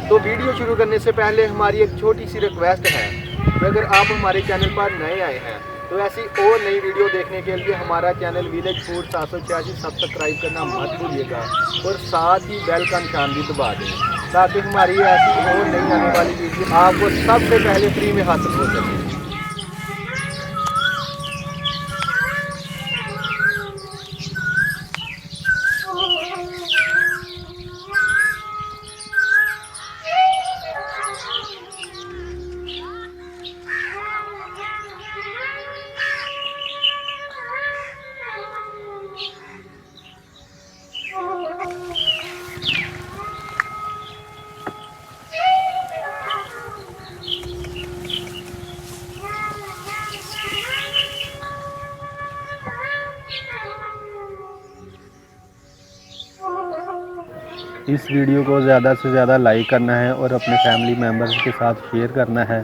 तो वीडियो शुरू करने से पहले हमारी एक छोटी सी रिक्वेस्ट है कि अगर आप हमारे चैनल पर नए आए हैं तो ऐसी और नई वीडियो देखने के लिए हमारा चैनल विलेज फूड 786 सब्सक्राइब करना मत भूलिएगा और साथ ही बेल का निशान भी दबा दें ताकि हमारी ऐसी और नई आने वाली वीडियो आपको सबसे पहले फ्री में हासिल हो सके। इस वीडियो को ज़्यादा से ज़्यादा लाइक करना है और अपने फैमिली मेम्बर्स के साथ शेयर करना है।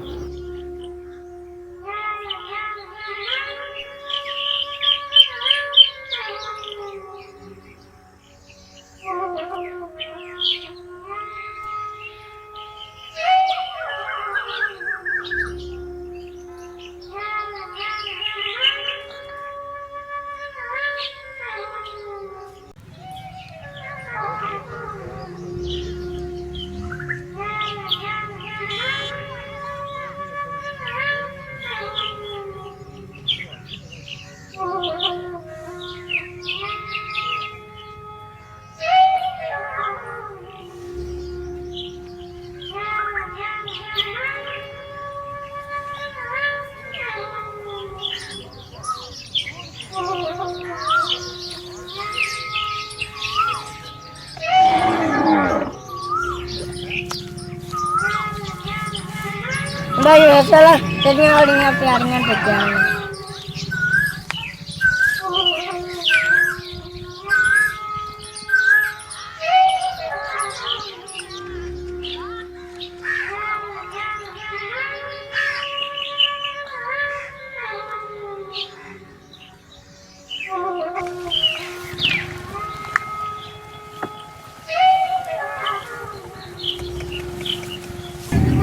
भाई चलो कितनी बड़ियां प्यारियां टिक्कियां हैं।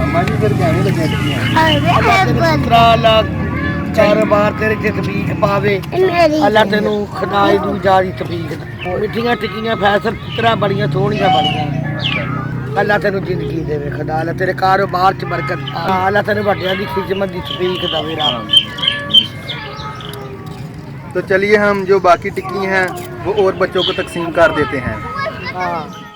माजी फिर कहने लगे कारोबार तेरे च तबीक पावे अल्लाह तेनू खनाई दी जारी तबीक मिठियां टिक्कियां फैसल पुत्रा बड़ियां सोहणियां बड़ियां अल्लाह तेनू जिंदगी देवे खुदा अल्लाह तेरे कारोबार च बरकत अल्लाह तेनू वड्डियां दी खिदमत दी तबीक देवे रब। तो चलिए हम जो बाकी टिक्की हैं वो और बच्चों को तकसीम कर देते हैं। हाँ